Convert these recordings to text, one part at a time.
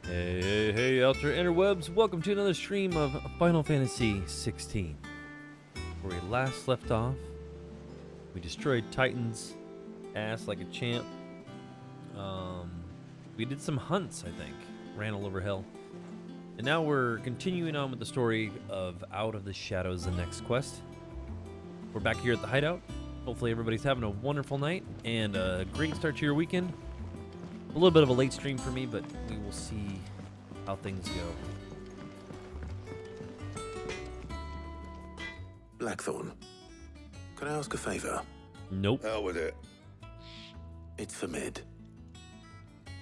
Hey, outer interwebs, welcome to another stream of Final Fantasy XVI. Where we last left off, we destroyed Titan's ass like a champ. We did some hunts, I think, ran all over hell. And now we're continuing on with the story of Out of the Shadows, the next quest. We're back here at the hideout. Hopefully everybody's having a wonderful night and a great start to your weekend. A little bit of a late stream for me, but we will see how things go. Blackthorn, can I ask a favor? Nope. Hell with it. It's for Mid.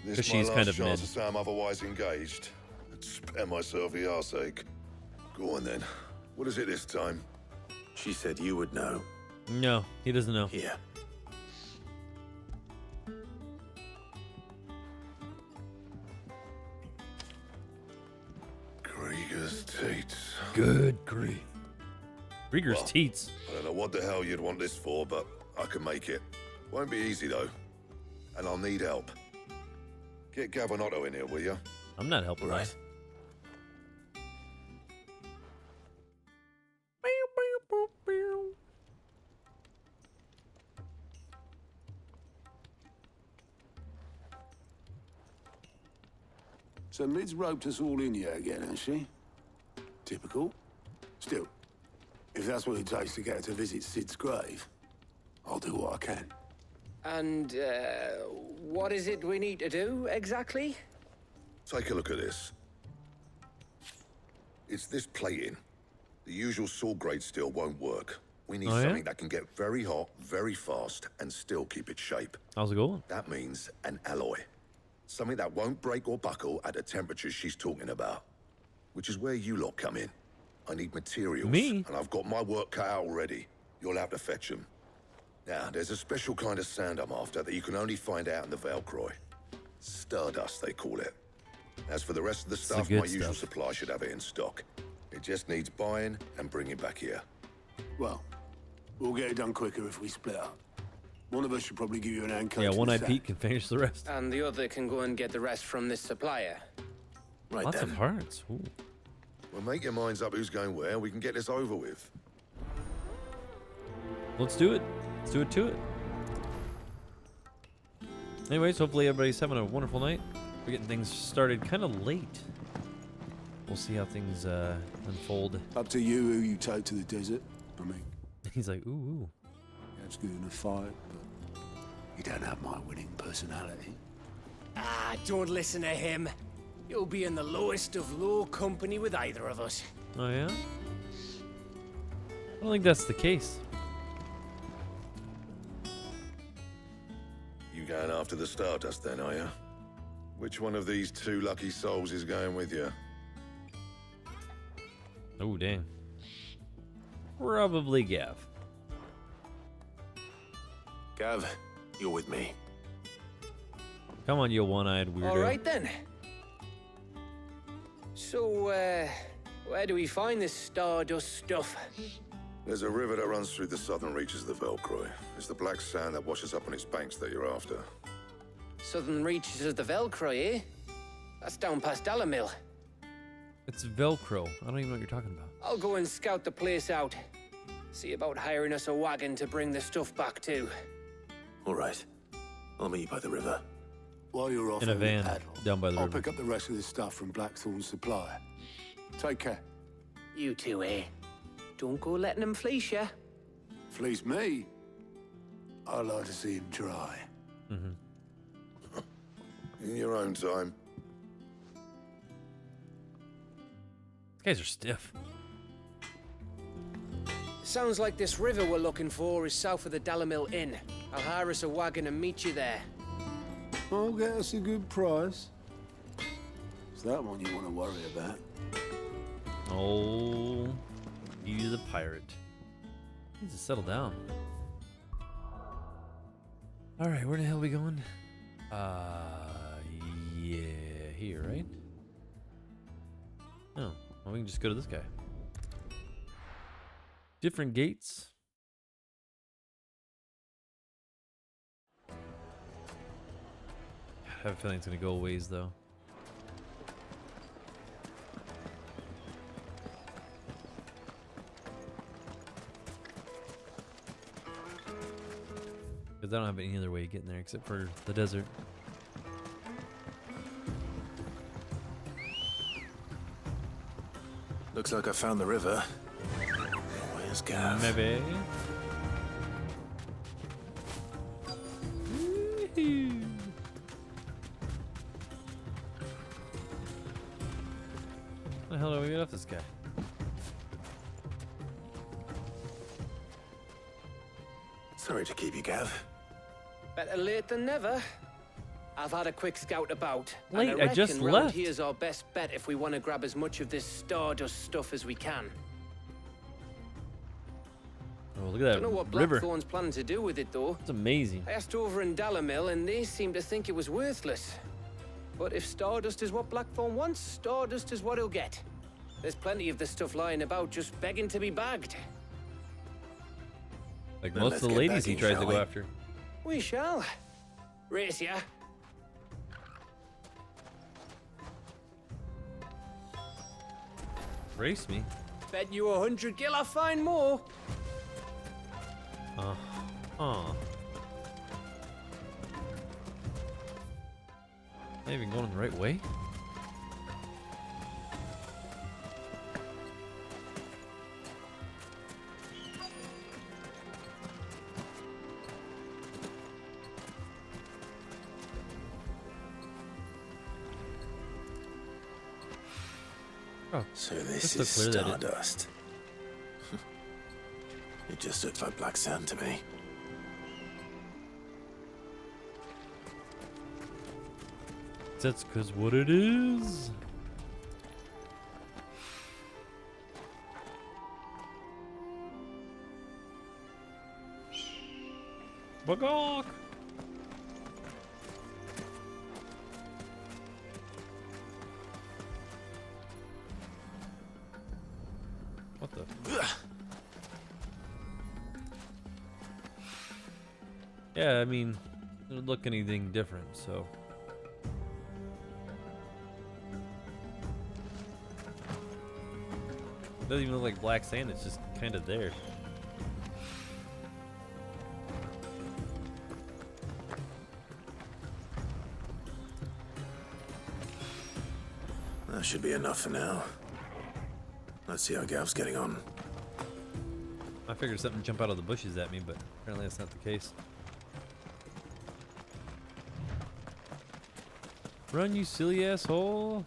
This Because is my she's last kind of chance mid. to say I'm otherwise engaged. I'd spare myself the arseache. Go on then. What is it this time? She said you would know. No, he doesn't know. Here. Krieger's teats. Good grief. Rieger's Well, teats. I don't know what the hell you'd want this for, but I can make it. Won't be easy though. And I'll need help. Get Gavin-Otto in here, will you? I'm not helping. Right. So Mid's roped us all in here again, hasn't she? Typical. Still, if that's what it takes to get her to visit Sid's grave, I'll do what I can. And, what is it we need to do, exactly? Take a look at this. It's this plating. The usual sword grade steel won't work. We need Oh, yeah? something that can get very hot, very fast, and still keep its shape. How's it going? That means an alloy. Something that won't break or buckle at the temperatures she's talking about. Which is where you lot come in. I need materials. Me? And I've got my work cut out already. You'll have to fetch them. Now, there's a special kind of sand I'm after that you can only find out in the Valcroy. Stardust, they call it. As for the rest of the the stuff, good my usual stuff. supply should have it in stock. It just needs buying and bringing back here. Well, we'll get it done quicker if we split up. One of us should probably give you an hand. Yeah, one-eyed Pete can finish the rest. And the other can go and get the rest from this supplier. Right Lots then. of hearts. Ooh. Well, make your minds up who's going where, and we can get this over with. Let's do it. Let's do it to it. Anyways, hopefully everybody's having a wonderful night. We're getting things started kind of late. We'll see how things unfold. Up to you who you take to the desert. I mean, He's like, ooh. that's good in a fight, but you don't have my winning personality. Ah, don't listen to him. You'll be in the lowest of low company with either of us. Oh, yeah? I don't think that's the case. You going after the Stardust then, are you? Which one of these two lucky souls is going with you? Oh, dang. Probably Gav. Gav, you're with me. Come on, you one-eyed weirdo. All right, then. So, where do we find this Stardust stuff? There's a river that runs through the southern reaches of the Velcroy. It's the black sand that washes up on its banks that you're after. Southern reaches of the Velcroy, eh? That's down past Dalamil. It's Velcro. I don't even know what you're talking about. I'll go and scout the place out. See about hiring us a wagon to bring the stuff back to. All right. I'll meet you by the river. While you're off In a on the van paddle, down by the I'll river. pick up the rest of this stuff from Blackthorn's supplier. Take care. You two, eh? Don't go letting him fleece ya. Fleece me. I like to see him try. In your own time. These guys are stiff. Sounds like this river we're looking for is south of the Dalamil Inn. I'll hire us a wagon and meet you there. I'll get us a good price. Is that one you want to worry about? Oh, you the pirate. Needs to settle down. All right, where the hell are we going? Yeah, here, right? Oh, well, we can just go to this guy. Different gates. I have a feeling it's gonna go a ways though. I don't have any other way of getting there except for the desert. Looks like I found the river. Where's Gav? Maybe. Woohoo. How the hell do we get off this guy? Sorry to keep you, Gav. Better late than never. I've had a quick scout about. Late, and I just reckon round left. here's our best bet if we want to grab as much of this Stardust stuff as we can. Oh, look at that Don't know what river. Blackthorn's planning to do with it, though. It's amazing. I asked over in Dalamil, and they seem to think it was worthless. But if Stardust is what Blackthorn wants, Stardust is what he'll get. There's plenty of this stuff lying about, just begging to be bagged. Like Then most let's of the get ladies back he in, tries to shall go we? after. We shall. Race ya. Race me. Bet you 100 gil I find more. Huh. Am I even going the right way? Oh, So this Just is look clear that it- Stardust. It just looks like black sand to me. that's because what it is. Bagok! What the? Yeah, I mean, doesn't look anything different, so. Doesn't even look like black sand, it's just kind of there. That should be enough for now. Let's see how Gav's getting on. I figured something jump out of the bushes at me, but apparently that's not the case. Run, you silly asshole!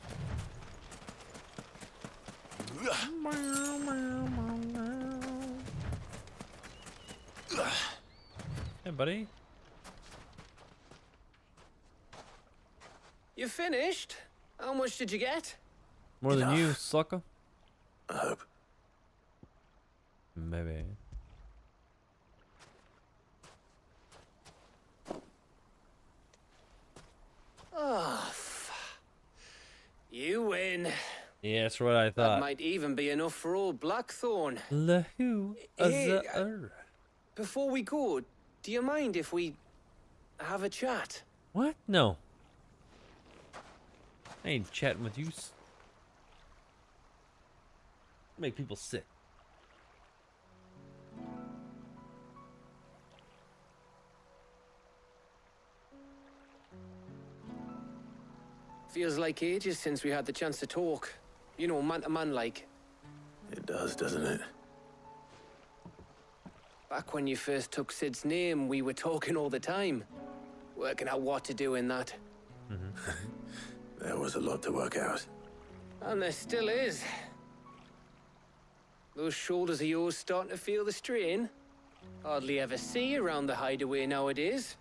Hey, buddy. You finished? How much did you get? More than you, Enough. sucker. I hope. Maybe. Oh, you win. Yeah, that's what I That thought. might even be enough for old Blackthorn. Lahu Hey, azar. Before we go, do you mind if we have a chat? What? No. I ain't chatting with you. Make people sick. Feels like ages since we had the chance to talk. You know, man to man like. It does, doesn't it? Back when you first took Sid's name, we were talking all the time. Working out what to do in that. There was a lot to work out. And there still is. Those shoulders of yours starting to feel the strain. Hardly ever see you around the hideaway nowadays.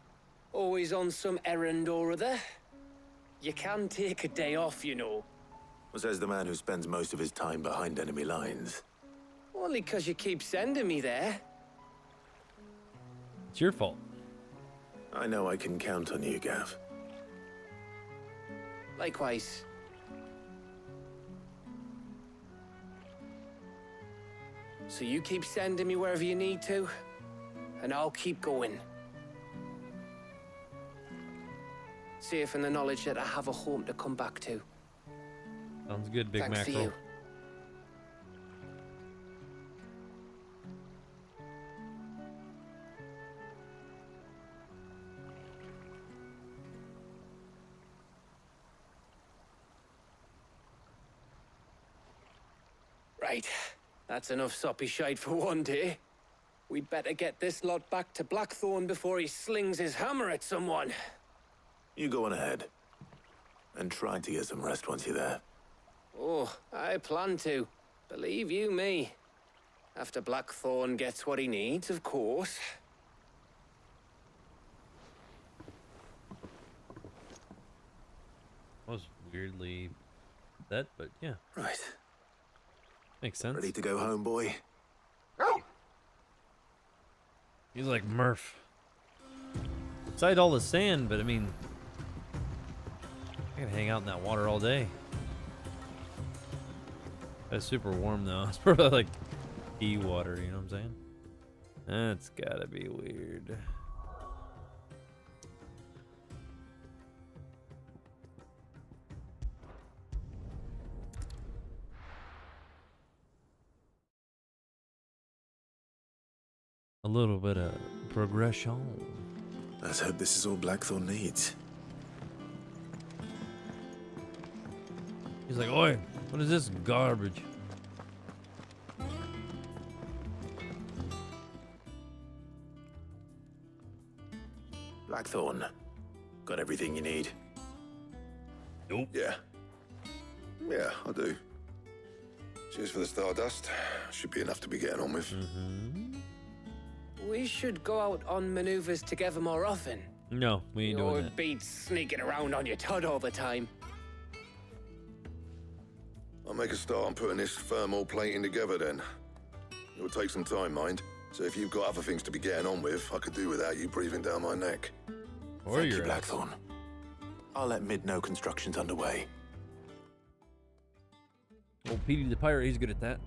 Always on some errand or other. You can take a day off, you know. Says the man who spends most of his time behind enemy lines. Only 'cause you keep sending me there. It's your fault. I know I can count on you, Gav. Likewise. So you keep sending me wherever you need to, and I'll keep going. Safe in the knowledge that I have a home to come back to. Sounds good, Big Thanks to Mackerel. you. Right, that's enough soppy shite for one day. We'd better get this lot back to Blackthorn before he slings his hammer at someone. You go on ahead. And try to get some rest once you're there. Oh, I plan to. Believe you me. After Blackthorn gets what he needs, of course. Was weirdly that, but yeah, Right. makes sense. Ready to go home, boy? He's like Murph. Besides all the sand, but I mean, I could hang out in that water all day. That's super warm though. It's probably like pea water, you know what I'm saying? That's gotta be weird. A little bit of progression. Let's hope this is all Blackthorn needs. He's like, oi, what is this garbage? Blackthorn. Got everything you need? Nope. Yeah. Yeah, I do. Cheers for the stardust. Should be enough to be getting on with. We should go out on maneuvers together more often. No, we ain't doing Or that. be sneaking around on your tud all the time. I'll make a start on putting this thermal plating together then. It'll take some time, mind. So if you've got other things to be getting on with, I could do without you breathing down my neck. Or Thank you, your ass. Blackthorn. I'll let Mid know construction's underway. Old Petey the pirate, he's good at that.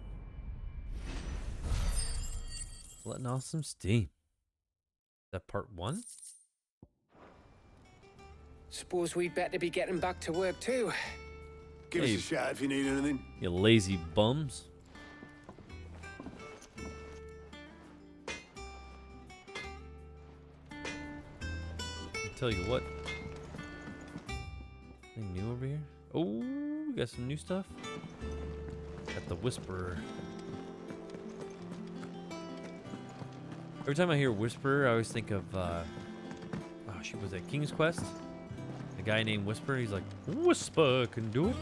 Letting off some steam. Is that part 1? Suppose we'd better be getting back to work too. Give Hey. us a shout if you need anything. You lazy bums. I'll tell you what. Anything new over here? Oh, we got some new stuff. Got the Whisperer. Every time I hear Whisperer, I always think of, oh, she was at King's Quest. A guy named Whisper. He's like, Whisper can do it.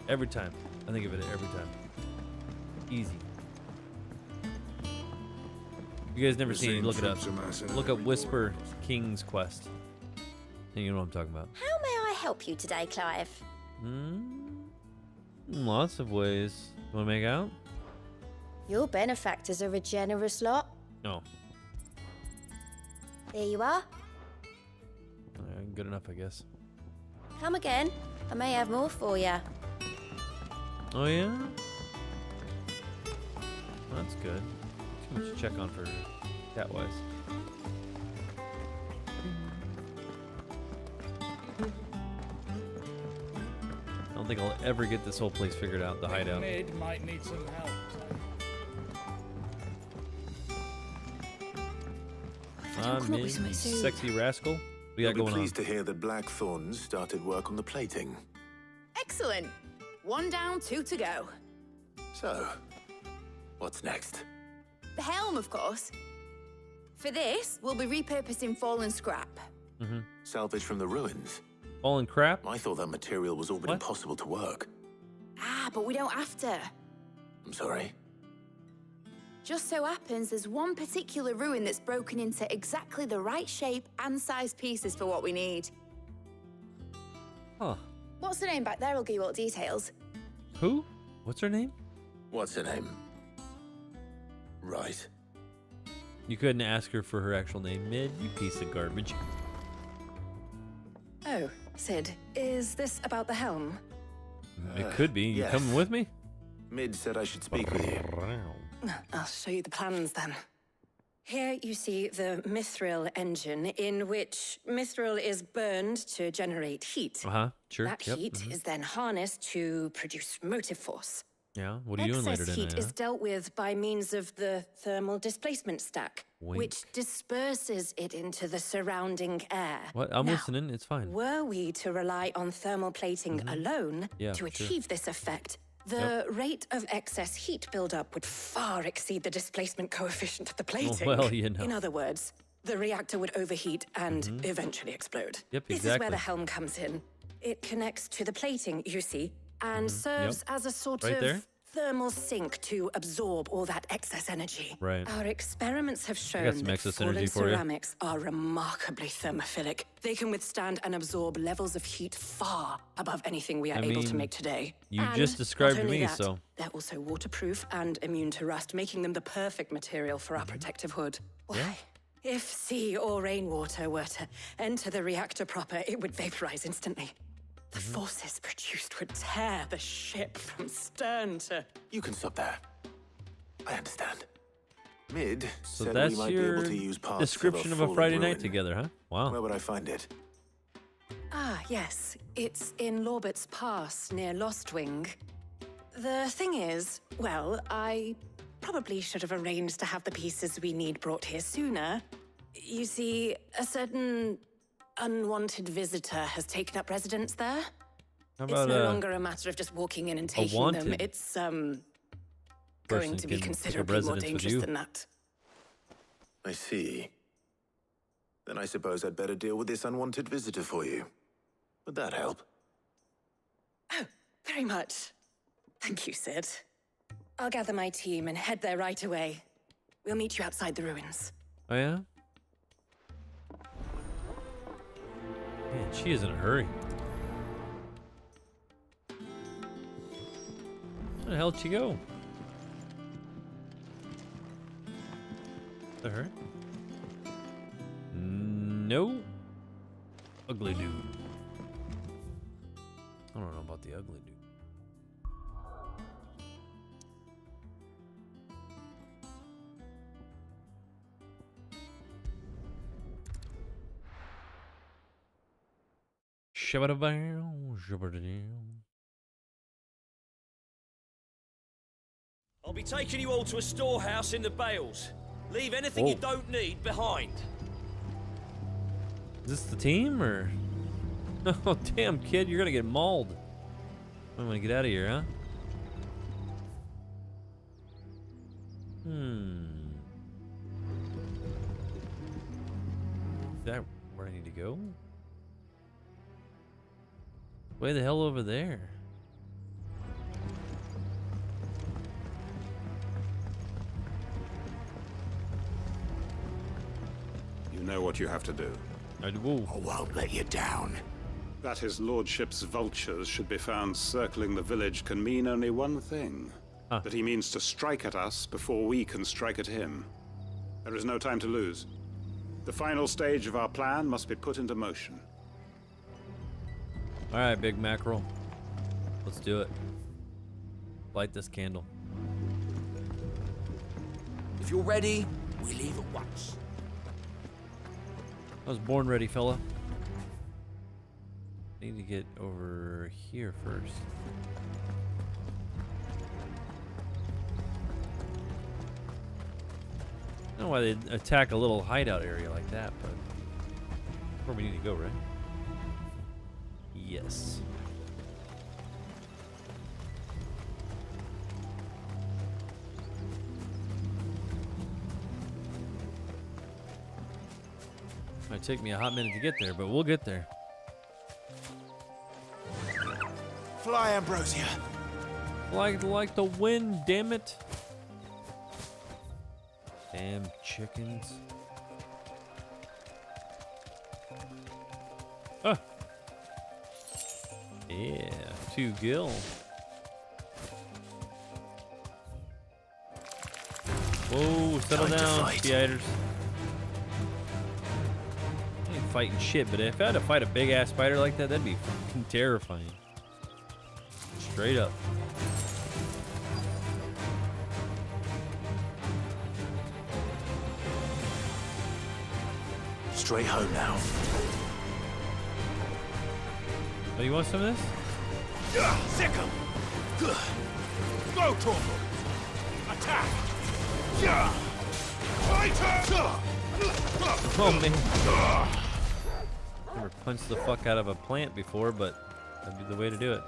Every time. I think of it every time. Easy. You guys never seen it, look it up. Look up Whisper King's Quest. And you know what I'm talking about. How may I help you today, Clive? Lots of ways. You want to make out? Your benefactors are a generous lot. No. Here you are. Good enough, I guess. Come again. I may have more for you. Oh, yeah? That's good. Too much to check on for cat-wise. I don't think I'll ever get this whole place figured out, the hideout. Mid might need some help. Mid, sexy rascal. We got I'll be going on. pleased to hear that Blackthorn's started work on the plating. Excellent. 1 down, 2 to go. So, what's next? The helm, of course. For this, we'll be repurposing fallen scrap. Salvage from the ruins. Fallen crap? I thought that material was all but What? impossible to work. Ah, but we don't have to. I'm sorry. Just so happens there's one particular ruin that's broken into exactly the right shape and size pieces for what we need. Huh. What's the name back there? I'll give you all the details. Who? What's her name? What's her name? Right. You couldn't ask her for her actual name, Mid, you piece of garbage. Oh, Sid, is this about the helm? It could be. You yes. coming with me? Mid said I should speak with you. I'll show you the plans then. Here you see the mithril engine, in which mithril is burned to generate heat. Uh-huh. Sure. That Yep. heat is then harnessed to produce motive force. Yeah. What are you doing Excess later heat tonight? is dealt with by means of the thermal displacement stack, Wink. which disperses it into the surrounding air. What? I'm Now, listening. It's fine. Were we to rely on thermal plating alone Yeah, to sure. achieve this effect, The rate of excess heat buildup would far exceed the displacement coefficient of the plating. Well, you know. In other words, the reactor would overheat and eventually explode. Yep, This is exactly. where the helm comes in. It connects to the plating, you see, and serves as a sort Right of there. thermal sink to absorb all that excess energy. Right. Our experiments have shown some that excess fallen energy for you. ceramics are remarkably thermophilic. They can withstand and absorb levels of heat far above anything we are able to mean, make today. you And just described not to only me, that, so- they're also waterproof and immune to rust, making them the perfect material for our protective hood. Why? If sea or rainwater were to enter the reactor proper, it would vaporize instantly. The forces produced would tear the ship from stern to... You can stop there. I understand. Mid So said that's we might be your able to use parts description of a fallen Friday night ruin. together, huh? Wow. Where would I find it? Ah, yes. It's in Lorbert's Pass, near Lostwing. The thing is, well, I probably should have arranged to have the pieces we need brought here sooner. You see, a certain unwanted visitor has taken up residence there. How It's about no longer a matter of just walking in and taking them. wanted It's, going person to be can take up considerably more residence with dangerous you? than that. I see. Then I suppose I'd better deal with this unwanted visitor for you. Would that help? Oh, very much. Thank you, Sid. I'll gather my team and head there right away. We'll meet you outside the ruins. Oh, yeah? Man, she is in a hurry. Where the hell did she go? Is that her? No. Ugly dude. I don't know about the ugly dude. Shabba-da-bow, shabba-da-dow. I'll be taking you all to a storehouse in the Bales. Leave anything you Whoa. don't need behind. Is this the team or? Oh damn, kid, you're gonna get mauled. I want to get out of here, huh? Is that where I need to go? Way the hell over there. You know what you have to do. I do. I won't let you down. That his lordship's vultures should be found circling the village can mean only one thing. Huh. That he means to strike at us before we can strike at him. There is no time to lose. The final stage of our plan must be put into motion. All right, big mackerel. Let's do it. Light this candle. If you're ready, we leave at once. I was born ready, fella. Need to get over here first. I don't know why they attack a little hideout area like that, but where we need to go, right? Yes. Might take me a hot minute to get there, but we'll get there. Fly, Ambrosia. Like the wind, damn it. Damn chickens. Ah. Yeah, 2 gil. Whoa, settle Time to down, fight. spiders. I ain't fighting shit, but if I had to fight a big ass spider like that, that'd be fucking terrifying. Straight up. Straight home now. Oh, you want some of this? Sick 'em. Go, Torval. Attack. Oh man. Never punched the fuck out of a plant before, but that'd be the way to do it.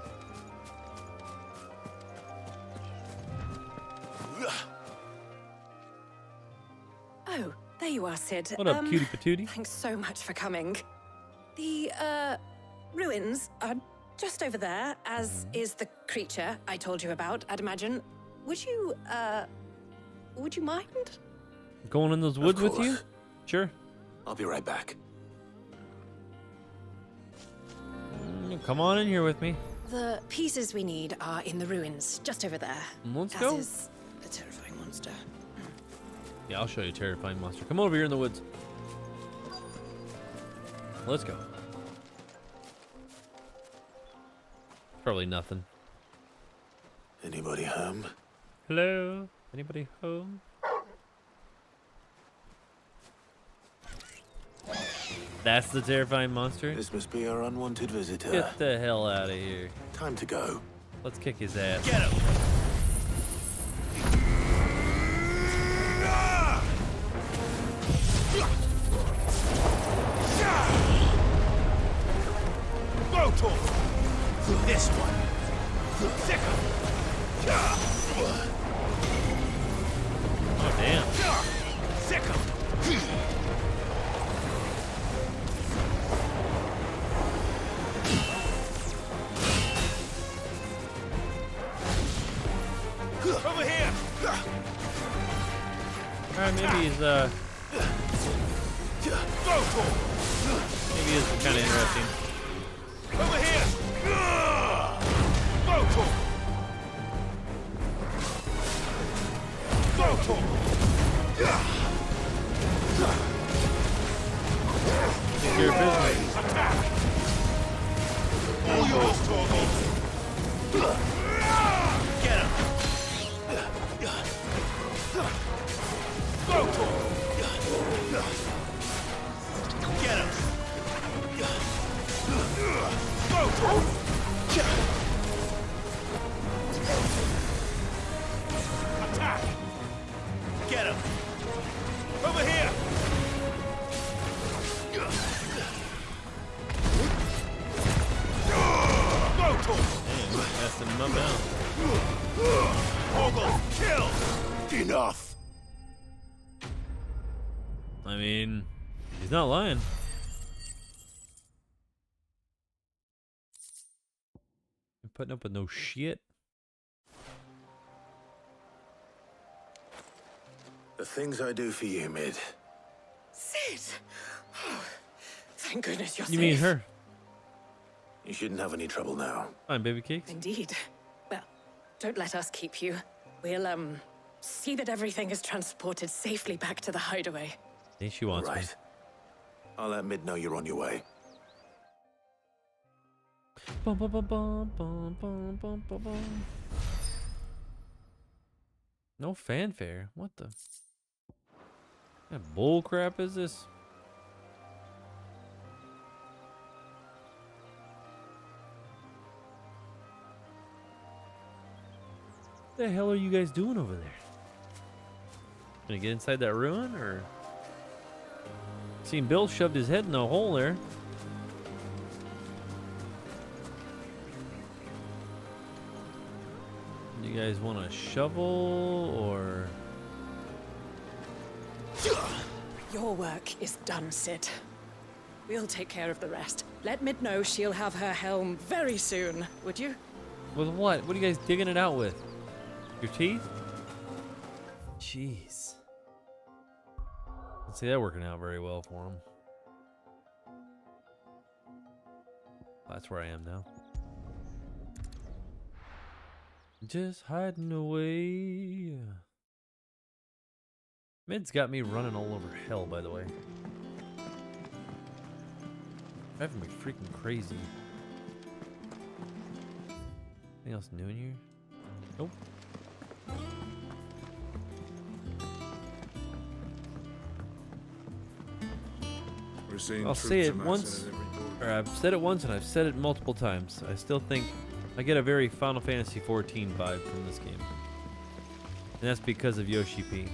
Oh, there you are, Sid. What up, cutie patootie? Thanks so much for coming. The, ruins are just over there, as is the creature I told you about, I'd imagine. Would you mind? Going in those woods with you? course. Sure. I'll be right back. Come on in here with me. The pieces we need are in the ruins, just over there. Let's as go. is the terrifying monster. Yeah, I'll show you a terrifying monster. Come over here in the woods. Let's go. Probably nothing. Anybody home? Hello? Anybody home? That's the terrifying monster? This must be our unwanted visitor. Get the hell out of here. Time to go. Let's kick his ass. Get him! Brutal! This one. Sicker! Oh, damn. Sicker! Over here! Alright, maybe he's, maybe he's kind of interesting. Over here! Brutal! Brutal! Take care of business. Attack! All yours, Torgal! Get him! Brutal! Get him! Brutal! Attack! Get him! Over here! Brutal! That's him up now. Torgal, kill! Enough! I mean, he's not lying. You're putting up with no shit. The things I do for you, Mid. Sid! Oh, thank goodness you're You safe. mean her? You shouldn't have any trouble now. Fine, baby cakes. Indeed. Well, don't let us keep you. We'll, see that everything is transported safely back to the hideaway. Hey, she wants me. Right. I'll let Mid know you're on your way. Bum, bum, bum, bum, bum, bum, bum, bum, bum. No fanfare. What the? What bull crap is this? What the hell are you guys doing over there? Gonna get inside that ruin, or? Seen Bill shoved his head in the hole there. You guys want a shovel, or? Your work is done, Sid. We'll take care of the rest. Let Mid know she'll have her helm very soon, would you? With what? What are you guys digging it out with? Your teeth? Jeez. Don't see that working out very well for him. That's where I am now. Just hiding away. Mid's got me running all over hell, by the way. Driving me freaking crazy. Anything else new in here? Nope. We're seeing I'll say it once, or I've said it once and I've said it multiple times. I still think I get a very Final Fantasy XIV vibe from this game. And that's because of Yoshi P.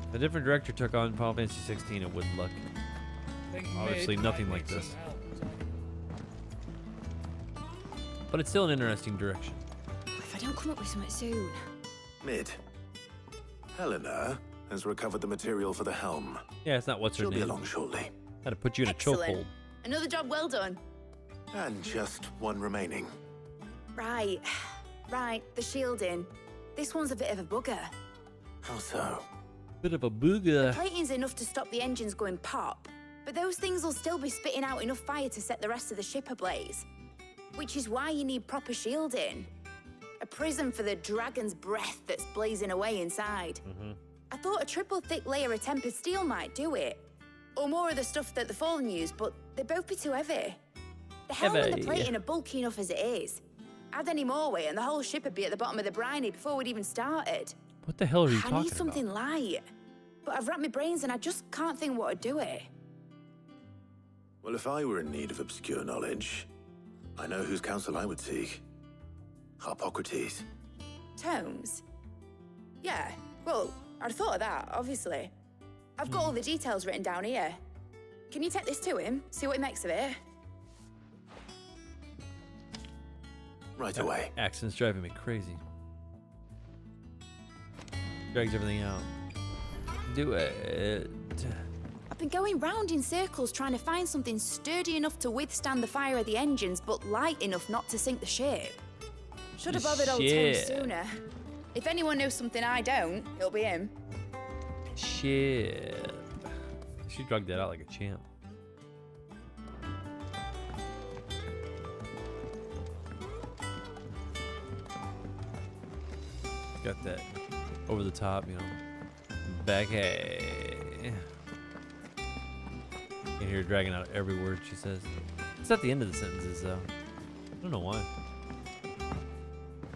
If a different director took on Final Fantasy XVI, it wouldn't look obviously nothing like this. But it's still an interesting direction. If I don't come up with something soon. Mid, Helena has recovered the material for the helm. Yeah, it's not what's her She'll name. be along shortly. Had to put you in a chokehold. Another job well done. And just one remaining. Right. Right, the shielding. This one's a bit of a bugger. How so? Bit of a booger. Plating's enough to stop the engines going pop, but those things will still be spitting out enough fire to set the rest of the ship ablaze. Which is why you need proper shielding. A prison for the dragon's breath that's blazing away inside. I thought a triple thick layer of tempered steel might do it. Or more of the stuff that the Fallen use, but they'd both be too heavy. The helm and the plating are bulky enough as it is. Add any more weight and the whole ship would be at the bottom of the briny before we'd even started. What the hell are you talking I about? need something light. But I've wrapped my brains and I just can't think what would do it. Well, if I were in need of obscure knowledge, I know whose counsel I would seek. Harpocrates. Tomes? Yeah, well, I'd thought of that, obviously. I've got all the details written down here. Can you take this to him, see what he makes of it? Right away. Accent's driving me crazy. Drags everything out. Do it. I've been going round in circles trying to find something sturdy enough to withstand the fire of the engines, but light enough not to sink the ship. Should have bothered old Tomes sooner. If anyone knows something I don't, it'll be him. Shit. She drugged that out like a champ. Got that over the top, you know. Becky. You can hear her dragging out every word she says. It's at the end of the sentences, though. I don't know why.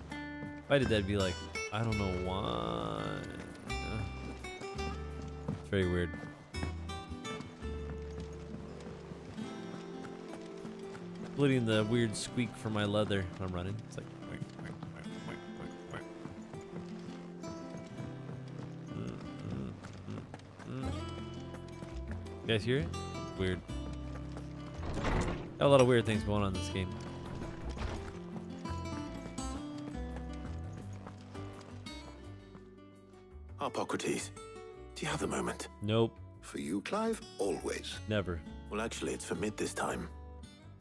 If I did that, it'd be like, I don't know why. It's very weird. Including the weird squeak from my leather when I'm running. It's like, wink, wink, wink, wink, wink, wink. You guys hear it? Weird. Got a lot of weird things going on in this game. Harpocrates, do you have the moment? Nope. For you, Clive, always. Never. Well, actually, it's for mid this time.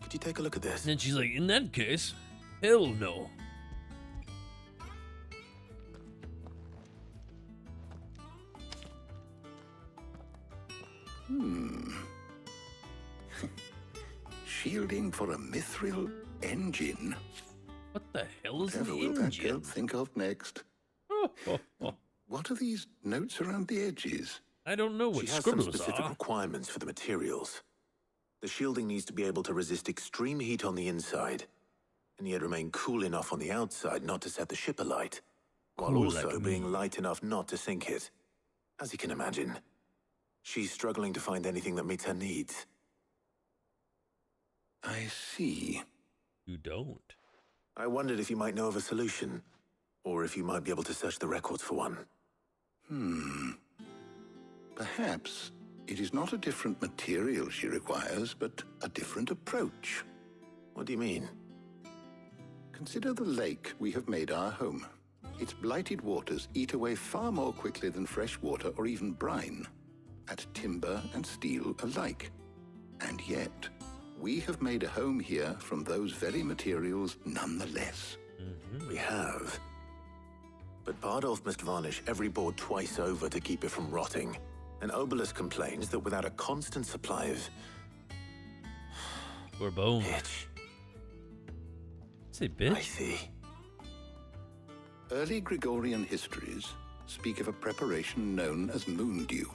Could you take a look at this? And then she's like, in that case, hell no. Shielding for a mithril engine. What the hell is Whatever an will that engine? girl think of next? What are these notes around the edges? I don't know what She has some scribbles specific are. requirements for the materials. The shielding needs to be able to resist extreme heat on the inside, and yet remain cool enough on the outside not to set the ship alight, while Cool also like being me. light enough not to sink it. As you can imagine, she's struggling to find anything that meets her needs. I see. You don't. I wondered if you might know of a solution, or if you might be able to search the records for one. Perhaps it is not a different material she requires, but a different approach. What do you mean? Consider the lake we have made our home. Its blighted waters eat away far more quickly than fresh water or even brine, at timber and steel alike. And yet, we have made a home here from those very materials nonetheless. We have. But Bardolph must varnish every board twice over to keep it from rotting. And Obelus complains that without a constant supply of We're bone. pitch. Say I bitch. see. Early Gregorian histories speak of a preparation known as moon dew.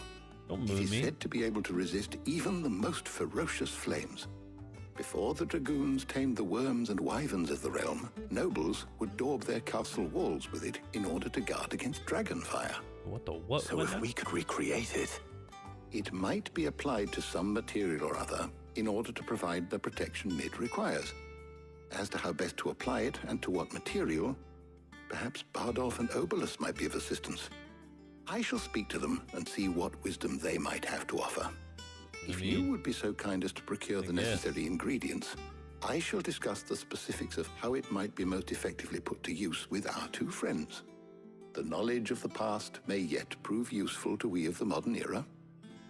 Don't It moon is me. said to be able to resist even the most ferocious flames. Before the dragoons tamed the worms and wyverns of the realm, nobles would daub their castle walls with it in order to guard against dragon fire. What the what? So what if the- we could recreate it, It might be applied to some material or other in order to provide the protection Mid requires. As to how best to apply it and to what material, perhaps Bardolph and Obelus might be of assistance. I shall speak to them and see what wisdom they might have to offer. If you would be so kind as to procure the guess. necessary ingredients, I shall discuss the specifics of how it might be most effectively put to use with our two friends. The knowledge of the past may yet prove useful to we of the modern era.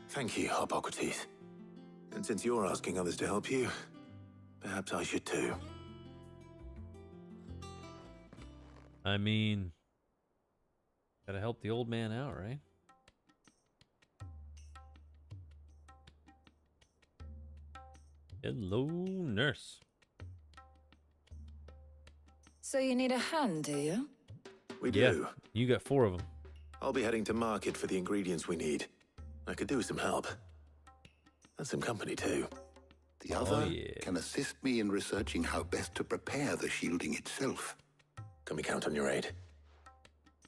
Thank you, Hippocrates. And since you're asking others to help you, perhaps I should too. I mean, gotta help the old man out, right? Hello, nurse. So you need a hand, do you? We do. Yeah, you got 4 of them. I'll be heading to market for the ingredients we need. I could do with some help. And some company too. The other can assist me in researching how best to prepare the shielding itself. Can we count on your aid?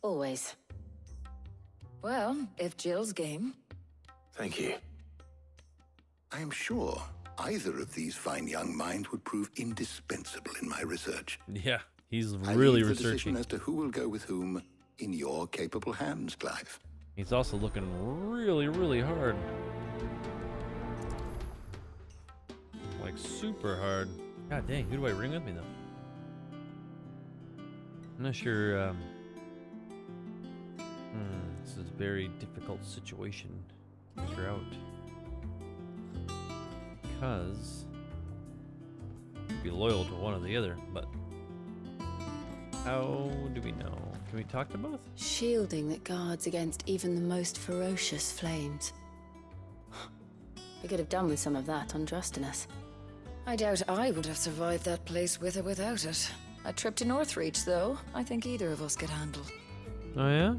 Always. Well, if Jill's game. Thank you. I am sure either of these fine young minds would prove indispensable in my research. Yeah, he's I really leave the researching. decision as to who will go with whom in your capable hands, Clive. He's also looking really, really hard. Like super hard. God dang, who do I bring with me though? I'm not sure. This is a very difficult situation to figure out. Because I'd be loyal to one or the other, but how do we know? Can we talk to both? Shielding that guards against even the most ferocious flames. We could have done with some of that on Drustinus. I doubt I would have survived that place with or without it. A trip to Northreach, though, I think either of us could handle. Oh yeah?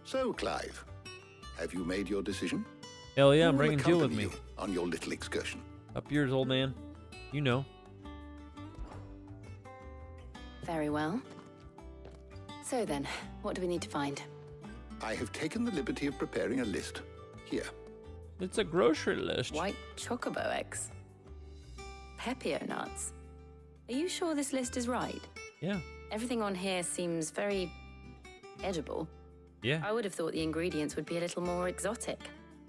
So, Clive, have you made your decision? Hell yeah, I'm Who will bringing Jill with me. accompany you on your little excursion. Up yours, old man. You know. Very well. So then, what do we need to find? I have taken the liberty of preparing a list. Here. It's a grocery list. White chocobo eggs. Pepio nuts. Are you sure this list is right? Yeah. Everything on here seems very edible. Yeah. I would have thought the ingredients would be a little more exotic.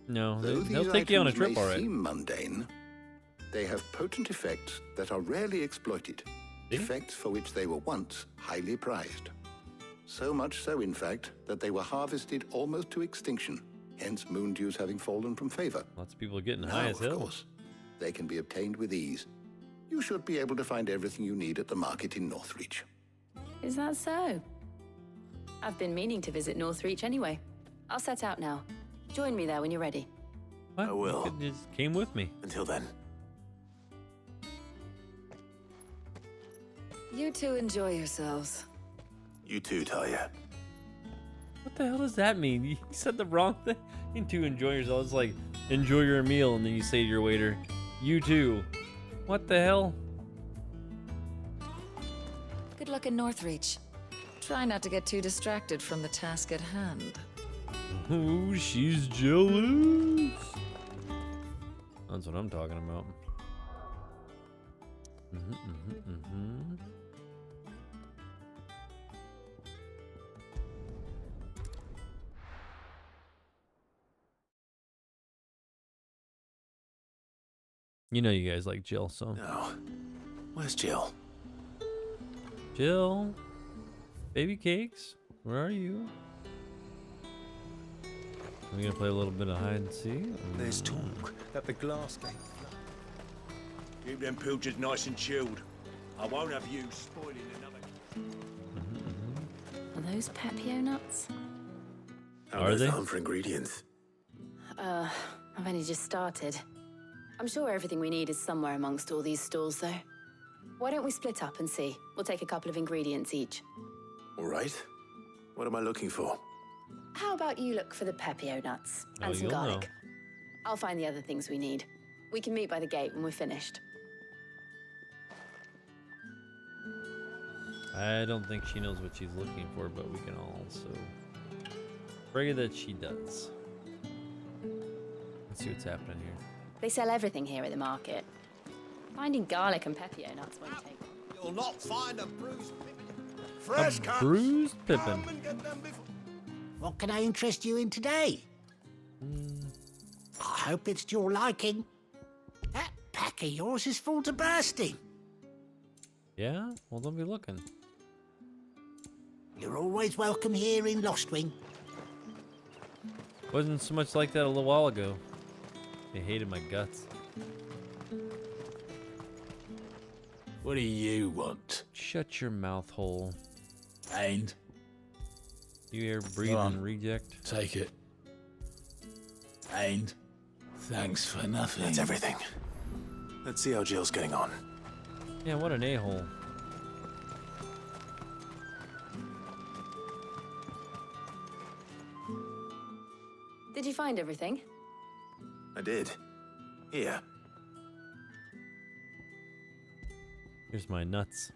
No, Though they'll these take you on a items trip, may all right. seem mundane, they have potent effects that are rarely exploited. Effects for which they were once highly prized. So much so, in fact, that they were harvested almost to extinction, hence moon dews having fallen from favor. Lots of people are getting Now, high as of hell. course, they can be obtained with ease. You should be able to find everything you need at the market in Northreach. Is that so? I've been meaning to visit Northreach anyway. I'll set out now. Join me there when you're ready. What? I will. You just came with me. Until then. You two enjoy yourselves. You too, Talia. What the hell does that mean? You said the wrong thing. To enjoy yourself. It's like, enjoy your meal, and then you say to your waiter, you too. What the hell? Good luck in Northreach. Try not to get too distracted from the task at hand. Oh, she's jealous. That's what I'm talking about. You know you guys like Jill, so. No. Where's Jill? Jill? Baby cakes? Where are you? We're gonna play a little bit of hide and seek. There's talk that the glass gate. Keep them pilchards nice and chilled. I won't have you spoiling another. Are those Pepio nuts? Are they? Farm for ingredients. I've only just started. I'm sure everything we need is somewhere amongst all these stalls, though. Why don't we split up and see? We'll take a couple of ingredients each. All right. What am I looking for? How about you look for the Pepio nuts and some you'll garlic? know. I'll find the other things we need. We can meet by the gate when we're finished. I don't think she knows what she's looking for, but we can also pray that she does. Let's see what's happening here. They sell everything here at the market. Finding garlic and Pepio nuts won't take long. You'll not find a bruised pippin. Fresh cuts. Bruised Pippin. Come and get them before. What can I interest you in today? I hope it's to your liking. That pack of yours is full to bursting. Yeah? Well, don't be looking. You're always welcome here in Lostwing. Wasn't so much like that a little while ago. They hated my guts. What do you want? Shut your mouth hole. And? You air breathing reject. Take it. And? Thanks for nothing. That's everything. Let's see how Jill's getting on. Yeah, what an a-hole. Did you find everything? I did. Here. Here's my nuts.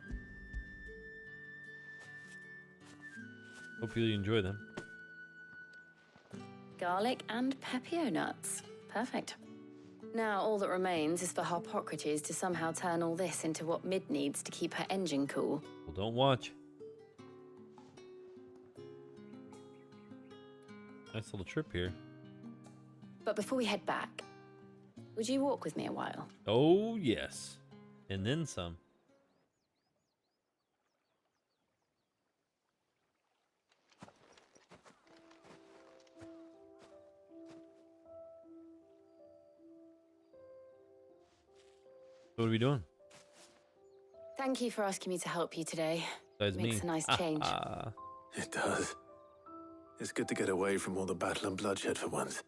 Hope you enjoy them. Garlic and pepio nuts. Perfect. Now all that remains is for Harpocrates to somehow turn all this into what Mid needs to keep her engine cool. Well, don't watch. Nice little trip here. But before we head back, would you walk with me a while? Oh, yes. And then some. What are we doing? Thank you for asking me to help you today. Besides Makes me. a nice change. It does. It's good to get away from all the battle and bloodshed for once.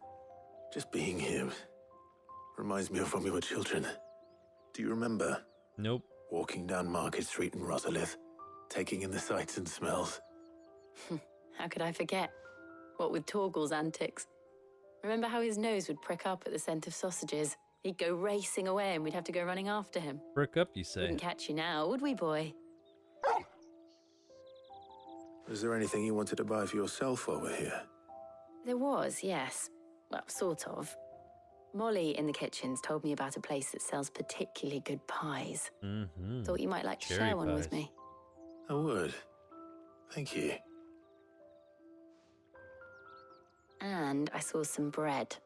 Just being here reminds me of when we were children. Do you remember? Nope. Walking down Market Street in Rosalith, taking in the sights and smells. How could I forget? What with Torgal's antics. Remember how his nose would prick up at the scent of sausages? He'd go racing away and we'd have to go running after him. Prick up, you say? Wouldn't catch you now, would we, boy? Is there anything you wanted to buy for yourself while we're here? There was, yes. Well, sort of. Molly in the kitchens told me about a place that sells particularly good pies. Mm-hmm. Thought you might like to share one with me. I would. Thank you. And I saw some bread.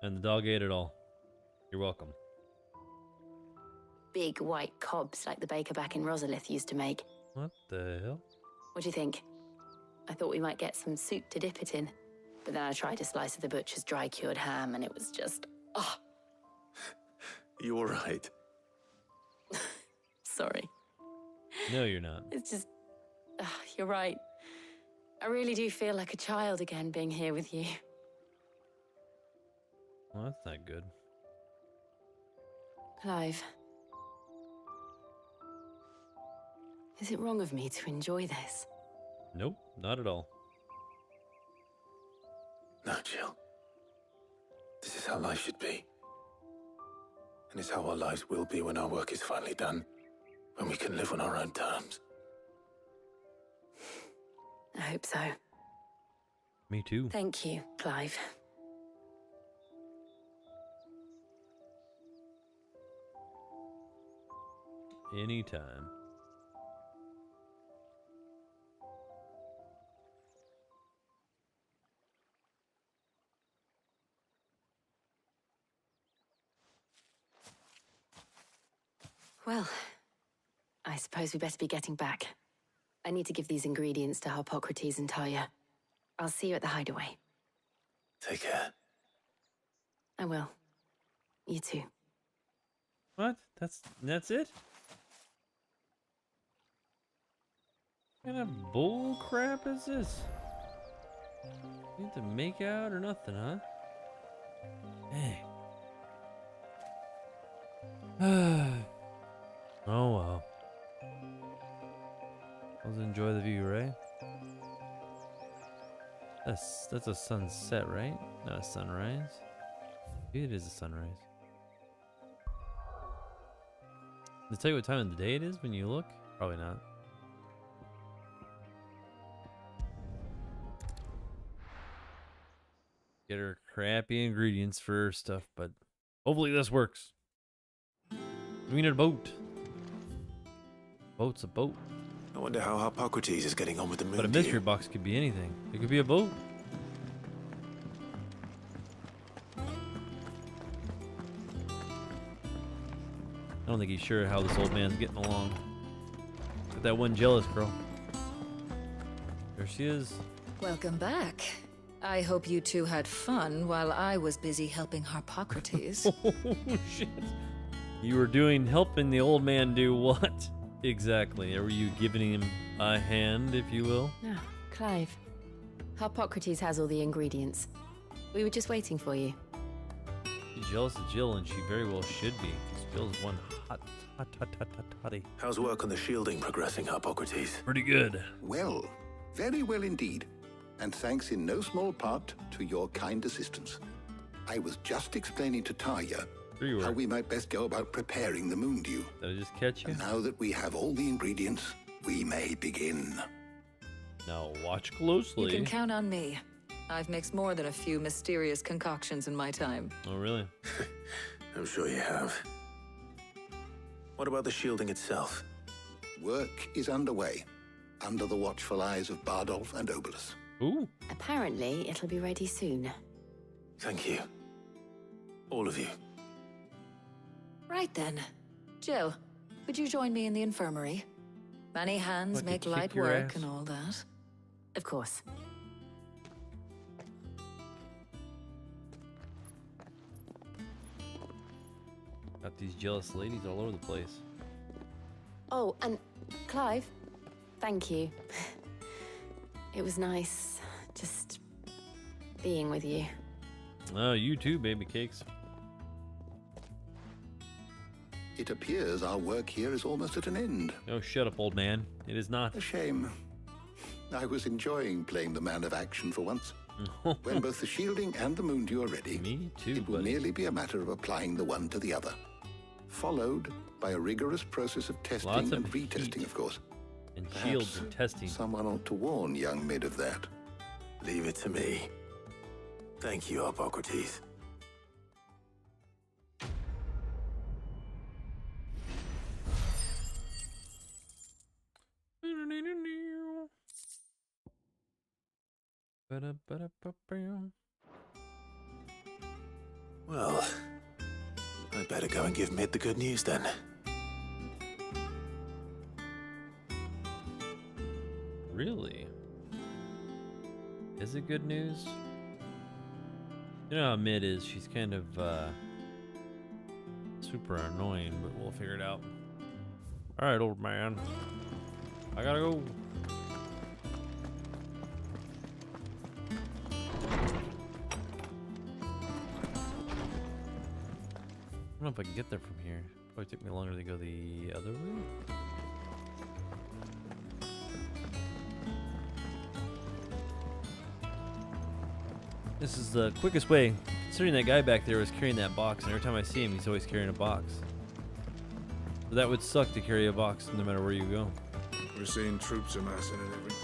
And the dog ate it all. You're welcome. Big white cobs like the baker back in Rosalith used to make. What the hell? What do you think? I thought we might get some soup to dip it in. But then I tried a slice of the butcher's dry-cured ham and it was just... oh. You all right? Sorry. No, you're not. It's just... you're right. I really do feel like a child again being here with you. Well, that's not good. Clive. Is it wrong of me to enjoy this? Nope, not at all. No, Jill. This is how life should be. And it's how our lives will be when our work is finally done. When we can live on our own terms. I hope so. Me too. Thank you, Clive. Anytime. Well, I suppose we better be getting back. I need to give these ingredients to Harpocrates and Talia. I'll see you at the hideaway. Take care. I will. You too. What? That's it? What kind of bull crap is this? Need to make out or nothing, huh? Dang. Oh well. Let's enjoy the view, right? That's a sunset, right? Not a sunrise. Maybe it is a sunrise. Does it tell you what time of the day it is when you look? Probably not. Get her crappy ingredients for her stuff, but hopefully this works. We need a boat. Boat's a boat. I wonder how Harpocrates is getting on with the moon. But a mystery box could be anything. It could be a boat. I don't think he's sure how this old man's getting along with that one jealous girl. There she is. Welcome back. I hope you two had fun while I was busy helping Harpocrates. Oh, shit. You were helping the old man do what? Exactly. Were you giving him a hand, if you will? Ah, Clive. Harpocrates has all the ingredients. We were just waiting for you. She's jealous of Jill, and she very well should be, because Jill's one hottie. How's work on the shielding progressing, Harpocrates? Pretty good. Well, very well indeed. And thanks in no small part to your kind assistance. I was just explaining to Tarja how we might best go about preparing the moon dew. Did I just catch you? And now that we have all the ingredients, we may begin. Now watch closely. You can count on me. I've mixed more than a few mysterious concoctions in my time. Oh, really? I'm sure you have. What about the shielding itself? Work is underway, under the watchful eyes of Bardolph and Obolus. Ooh. Apparently, it'll be ready soon. Thank you. All of you. Right then. Jill, would you join me in the infirmary? Many hands make light work and all that. Of course. Got these jealous ladies all over the place. Oh, and Clive, thank you. It was nice just being with you. Oh, you too, baby cakes. It appears our work here is almost at an end. Oh, shut up, old man. It is not. A shame. I was enjoying playing the man of action for once. When both the shielding and the moon dew are ready, Me too, it will buddy. merely be a matter of applying the one to the other. Followed by a rigorous process of testing Lots of and retesting, of course. And Perhaps shields and testing. Someone ought to warn young Mid of that. Leave it to me. Thank you, Harpocrates. Well, I'd better go and give Mid the good news then. Really? Is it good news? You know how Mid is. She's kind of super annoying, but we'll figure it out. All right, old man. I gotta go. I don't know if I can get there from here. Probably take me longer to go the other way. This is the quickest way, considering that guy back there was carrying that box, and every time I see him, he's always carrying a box. So that would suck to carry a box no matter where you go. We're seeing troops amassing at every port.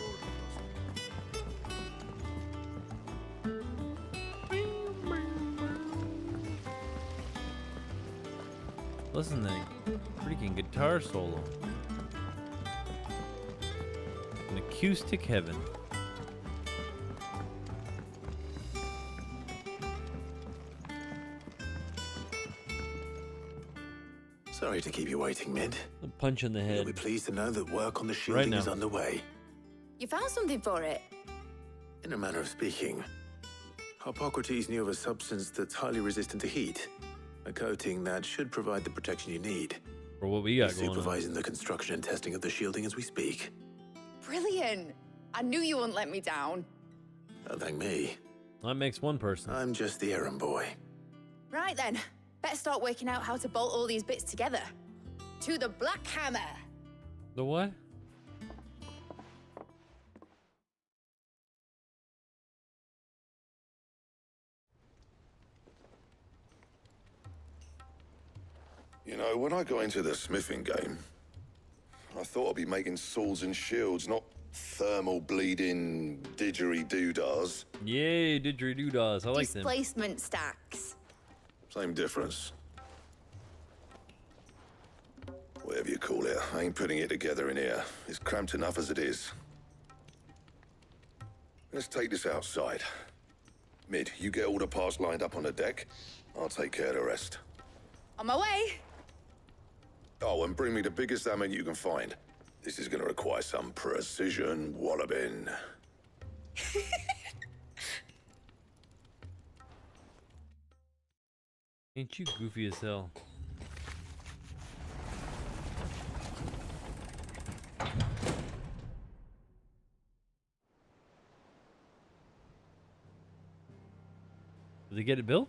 Listen to that freaking guitar solo. An acoustic heaven. Sorry to keep you waiting, Mid. A punch in the head. You'll be pleased to know that work on the shielding is underway. You found something for it? In a manner of speaking, Harpocrates knew of a substance that's highly resistant to heat. A coating that should provide the protection you need. For what we got He's going on. supervising the construction and testing of the shielding as we speak. Brilliant. I knew you wouldn't let me down. Don't thank me. That makes one person. I'm just the errand boy. Right then. Better start working out how to bolt all these bits together. To the Black Hammer. The what? You know, when I got into the smithing game, I thought I'd be making swords and shields, not thermal bleeding didgeridoo-dahs. Yay, didgeridoo-dahs. I like them. Displacement stacks. Same difference. Whatever you call it, I ain't putting it together in here. It's cramped enough as it is. Let's take this outside. Mid, you get all the parts lined up on the deck. I'll take care of the rest. On my way. Oh, and bring me the biggest hammer you can find. This is gonna require some precision walloping. Ain't you goofy as hell? Did they get it built?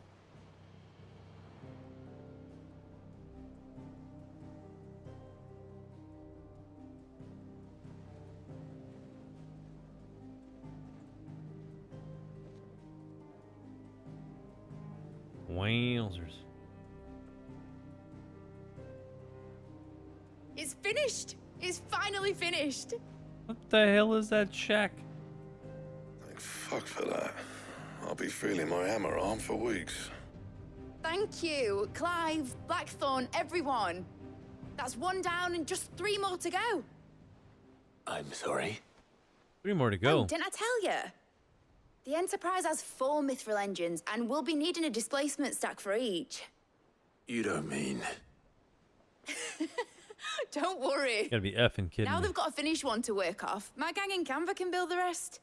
Wowzers. It's finished. It's finally finished. What the hell is that shack? Thank fuck for that. I'll be feeling my hammer arm for weeks. Thank you, Clive, Blackthorn, everyone. That's one down and just 3 more to go. I'm sorry. 3 more to go. Oh, didn't I tell you? The Enterprise has 4 mithril engines, and we'll be needing a displacement stack for each. You don't mean... Don't worry. Gotta be effing kidding Now me. they've got a finished one to work off. My gang in Canva can build the rest.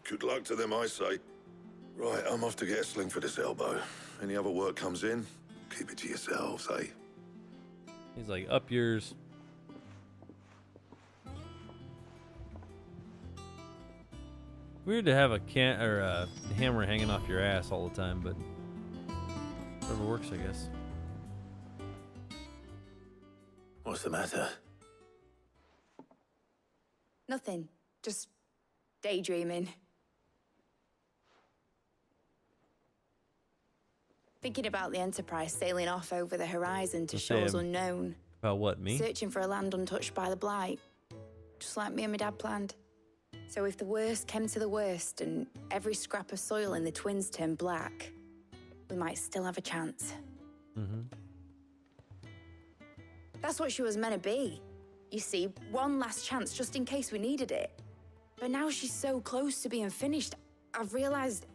Good luck to them, I say. Right, I'm off to get a sling for this elbow. Any other work comes in, keep it to yourselves, eh? He's like, up yours. Weird to have a hammer hanging off your ass all the time, but whatever works, I guess. What's the matter? Nothing. Just daydreaming. Thinking about the Enterprise sailing off over the horizon to shores unknown. About what, me? Searching for a land untouched by the Blight. Just like me and my dad planned. So if the worst came to the worst and every scrap of soil in the Twins turned black, we might still have a chance. Mm-hmm. That's what she was meant to be. You see, one last chance just in case we needed it. But now she's so close to being finished, I've realized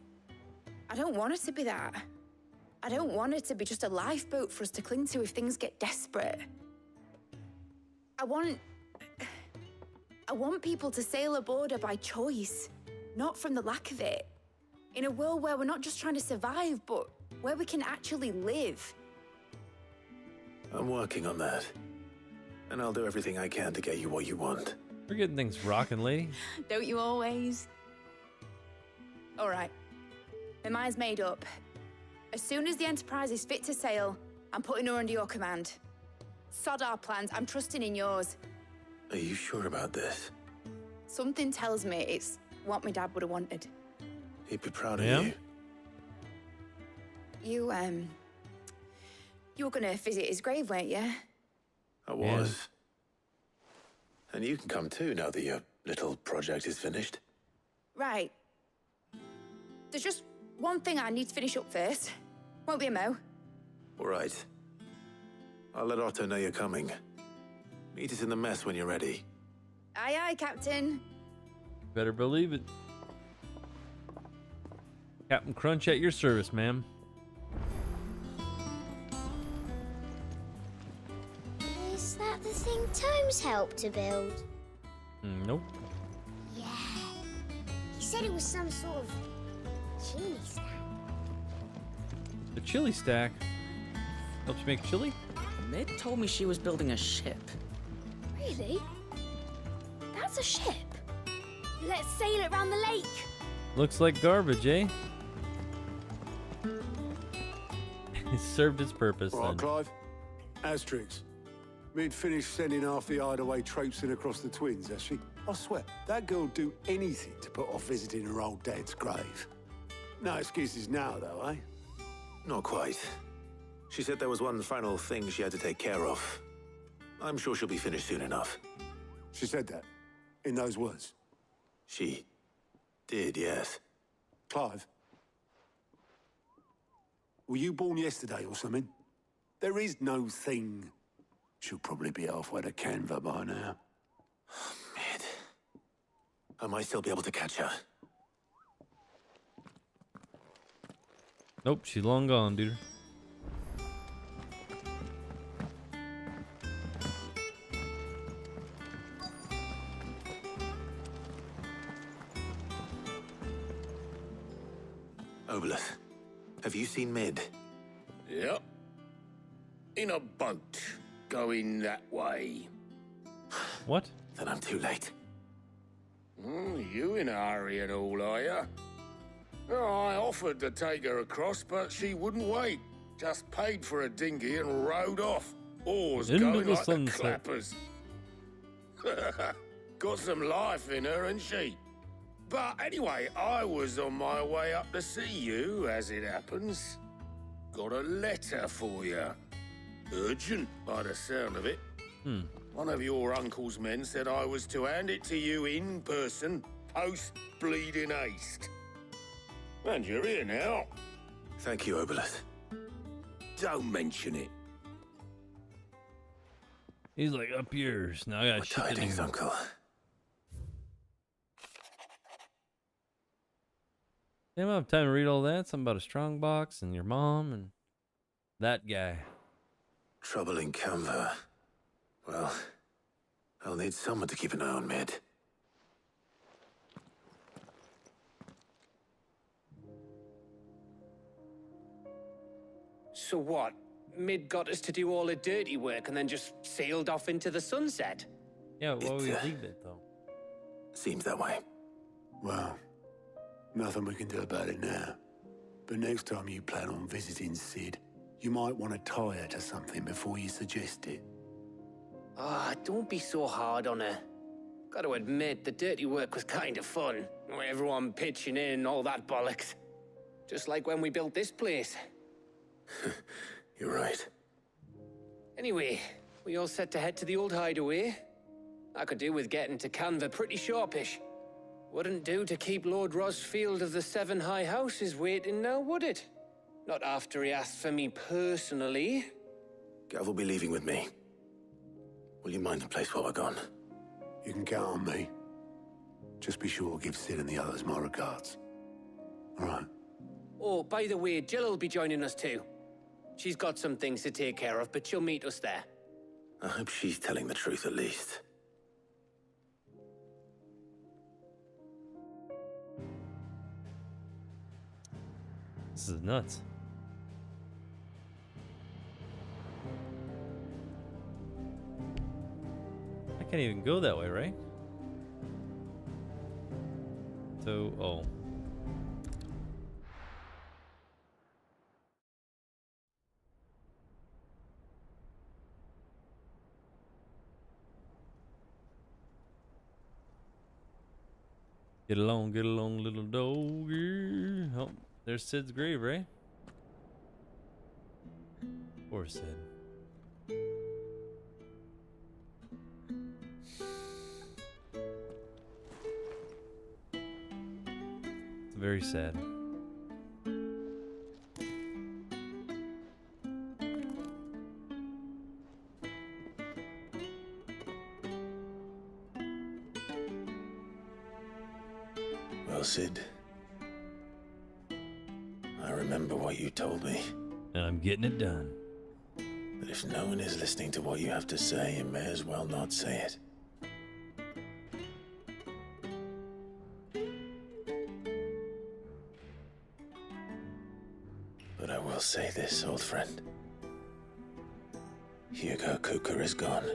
I don't want it to be that. I don't want it to be just a lifeboat for us to cling to if things get desperate. I want people to sail aboard her by choice, not from the lack of it. In a world where we're not just trying to survive, but where we can actually live. I'm working on that. And I'll do everything I can to get you what you want. We're getting things rocking, lady. Don't you always? All right. My mind's made up. As soon as the Enterprise is fit to sail, I'm putting her under your command. Sod our plans, I'm trusting in yours. Are you sure about this? Something tells me it's what my dad would have wanted. He'd be proud of you. You were gonna visit his grave, weren't you? I was. And you can come too now that your little project is finished. Right. There's just one thing I need to finish up first. Won't be a mo. All right. I'll let Otto know you're coming. Meet us in the mess when you're ready. Aye, aye, Captain. Better believe it. Captain Crunch at your service, ma'am. Is that the thing Tomes helped to build? Nope. Yeah. He said it was some sort of chili stack. The chili stack helps you make chili? Mid told me she was building a ship. Really? That's a ship. Let's sail it around the lake. Looks like garbage, eh? It served its purpose All right, then. Clive. Asterix. Mid finished sending half the hideaway traipsing across the Twins, has she? I swear, that girl'd do anything to put off visiting her old dad's grave. No excuses now, though, eh? Not quite. She said there was one final thing she had to take care of. I'm sure she'll be finished soon enough. She said that? In those words? She did, yes. Clive? Were you born yesterday or something? There is no thing. She'll probably be halfway to Canva by now. Mid. I might still be able to catch her. Nope, she's long gone, dude. Obolus, have you seen Mid? Yep. In a boat, going that way. What? Then I'm too late. You in a hurry and all, are you? I offered to take her across, but she wouldn't wait. Just paid for a dinghy and rowed off. Oars Into going the like sunset. the clappers. Got some life in her, ain't she? But anyway, I was on my way up to see you, as it happens. Got a letter for you. Urgent, by the sound of it. One of your uncle's men said I was to hand it to you in person, post-bleeding haste. And you're here now. Thank you, Obolus. Don't mention it. He's like, up yours. Now I got What shit to do. tidings, Uncle? Damn, I don't have time to read all that. Something about a strong box and your mom and that guy. Trouble in Canva. Well, I'll need someone to keep an eye on Mid. So what? Mid got us to do all the dirty work and then just sailed off into the sunset? Yeah, why would we leave it, though? Seems that way. Well, nothing we can do about it now. But next time you plan on visiting Sid, you might want to tie her to something before you suggest it. Ah, don't be so hard on her. Gotta admit, the dirty work was kind of fun. Everyone pitching in and all that bollocks. Just like when we built this place. You're right. Anyway, we all set to head to the old hideaway. I could do with getting to Canva pretty sharpish. Wouldn't do to keep Lord Rosfield of the Seven High Houses waiting now, would it? Not after he asked for me personally. Gav will be leaving with me. Will you mind the place while we're gone? You can count on me. Just be sure to give Sid and the others my regards. All right. Oh, by the way, Jill will be joining us too. She's got some things to take care of, but she'll meet us there. I hope she's telling the truth at least. This is nuts. I can't even go that way, right? So, oh. Get along, little doggy. Oh, there's Sid's grave, right? Poor Sid. It's very sad. Well, Sid, I remember what you told me. And I'm getting it done. But if no one is listening to what you have to say, you may as well not say it. But I will say this, old friend. Hugo Kuka is gone.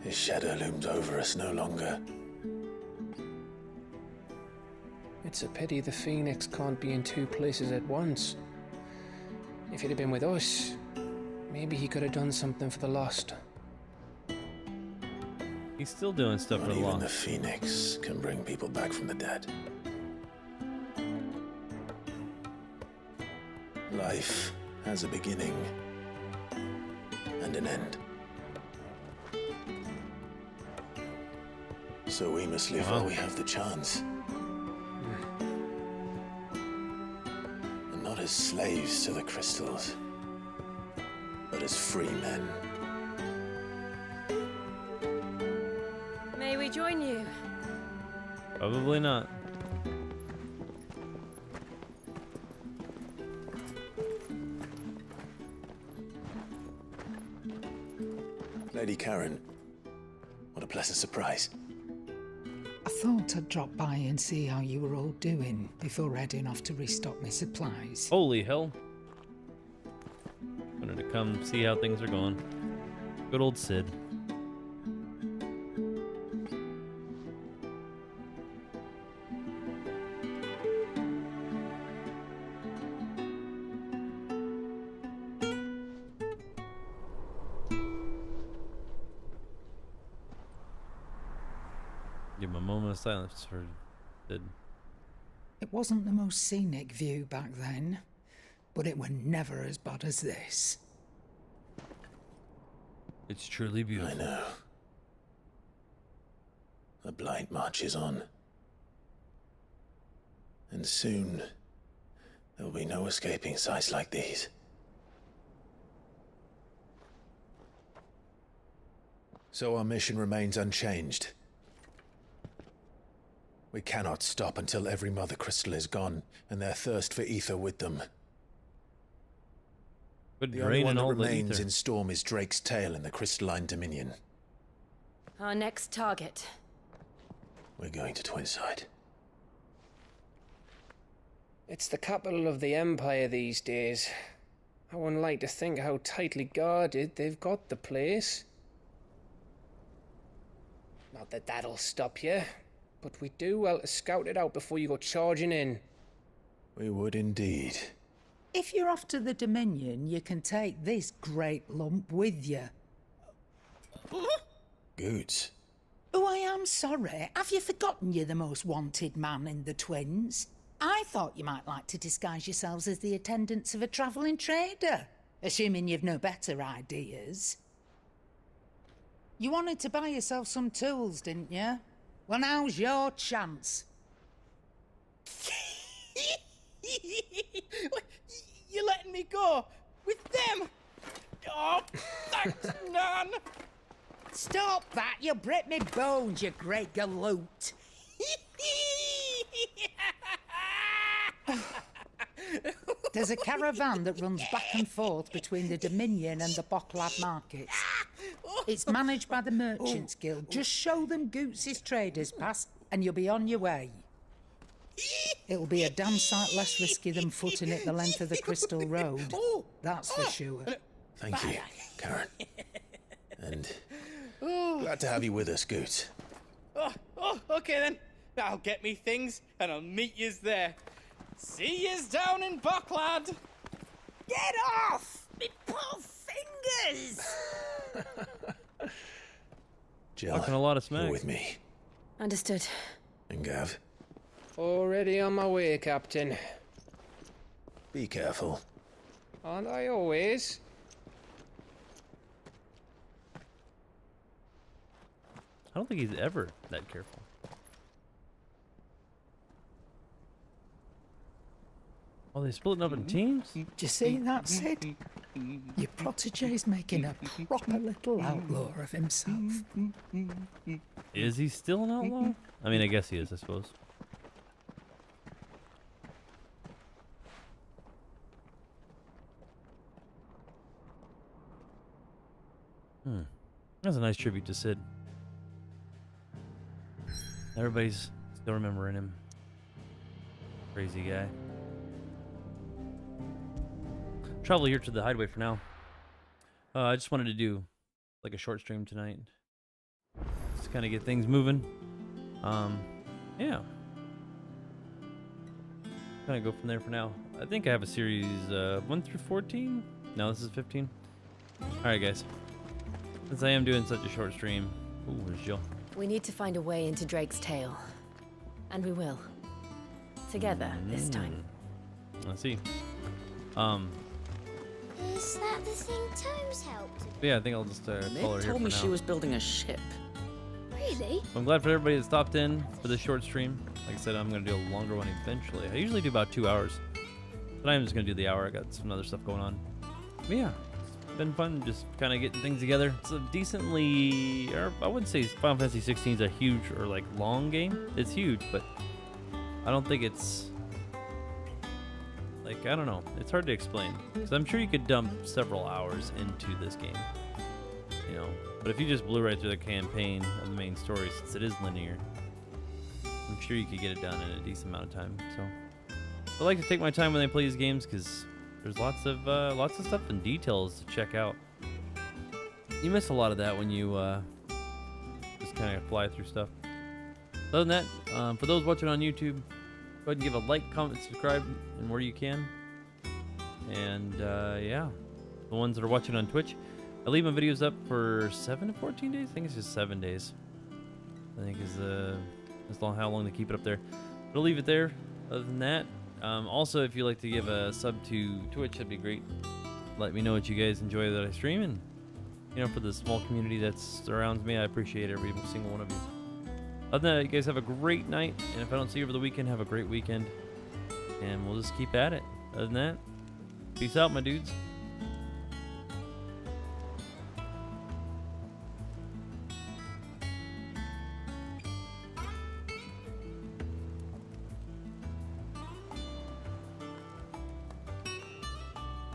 His shadow looms over us no longer. It's a pity the Phoenix can't be in two places at once. If he'd have been with us, maybe he could have done something for the lost. He's still doing stuff for Not the even long. the Phoenix can bring people back from the dead. Life has a beginning and an end. So we must live while we have the chance. And not as slaves to the crystals, but as free men. May we join you? Probably not. Lady Karen, what a pleasant surprise. I thought I'd drop by and see how you were all doing before heading off to restock my supplies. Holy hell. Wanted to come see how things are going. Good old Sid. Give him a moment of silence for Sid. It wasn't the most scenic view back then, but it were never as bad as this. It's truly beautiful. I know. The Blight marches on. And soon, there will be no escaping sights like these. So our mission remains unchanged. We cannot stop until every Mother Crystal is gone, and their thirst for ether with them. The only one that remains in Storm is Drake's tail in the Crystalline Dominion. Our next target. We're going to Twinside. It's the capital of the Empire these days. I wouldn't like to think how tightly guarded they've got the place. Not that that'll stop you, but we do well to scout it out before you go charging in. We would indeed. If you're off to the Dominion, you can take this great lump with you. Goods. Oh, I am sorry. Have you forgotten you're the most wanted man in the Twins? I thought you might like to disguise yourselves as the attendants of a travelling trader, assuming you've no better ideas. You wanted to buy yourself some tools, didn't you? Well, now's your chance. You're letting me go with them? Oh, thanks, Nan. Stop that! You'll break me bones, you great galoot. There's a caravan that runs back and forth between the Dominion and the Bocklad markets. It's managed by the Merchants Guild. Just show them Goots' traders pass and you'll be on your way. It'll be a damn sight less risky than footing it the length of the Crystal Road. That's for sure. Thank you, Karen. And glad to have you with us, Goots. Okay then. I'll get me things and I'll meet yous there. See yous down in Bocklad. Get off! Me poor fingers! Jill, talking a lot of smack. you're with me. Understood. And Gav, Already on my way, Captain. be careful. Aren't I always? I don't think he's ever that careful. Oh, they splitting up in teams? Do you see that, Sid? Your protege's making a proper little outlaw of himself. Is he still an outlaw? I mean, I guess he is, I suppose. That's a nice tribute to Sid. Everybody's still remembering him. Crazy guy. Travel here to the hideaway for now. I just wanted to do like a short stream tonight. Just kind of get things moving. Yeah. Kind of go from there for now. I think I have a series 1 through 14. No, this is 15. Alright guys. Since I am doing such a short stream. Ooh, there's Jill. We need to find a way into Drake's tail. And we will. Together, this time. I see. Is that the thing Tomes helped? Yeah, I think I'll just call her here told me for she now. was building a ship. Really? I'm glad for everybody that stopped in for this short stream. Like I said, I'm going to do a longer one eventually. I usually do about 2 hours. But I'm just going to do the hour. I got some other stuff going on. But yeah, it's been fun just kind of getting things together. It's a decently, or I wouldn't say Final Fantasy 16 is a huge or like long game. It's huge, but I don't think it's, like, I don't know. It's hard to explain. Because I'm sure you could dump several hours into this game. You know, but if you just blew right through the campaign of the main story, since it is linear, I'm sure you could get it done in a decent amount of time. So I like to take my time when I play these games because there's lots of stuff and details to check out. You miss a lot of that when you just kind of fly through stuff. Other than that, for those watching on YouTube, go ahead and give a like, comment, subscribe, and where you can. And yeah, the ones that are watching on Twitch, I leave my videos up for 7 to 14 days. I think it's just 7 days. I think is how long they keep it up there. But I'll leave it there. Other than that, also if you'd like to give a sub to Twitch, that'd be great. Let me know what you guys enjoy that I stream, and for the small community that surrounds me, I appreciate every single one of you. Other than that, you guys have a great night, and if I don't see you over the weekend, have a great weekend, and we'll just keep at it. Other than that, peace out, my dudes.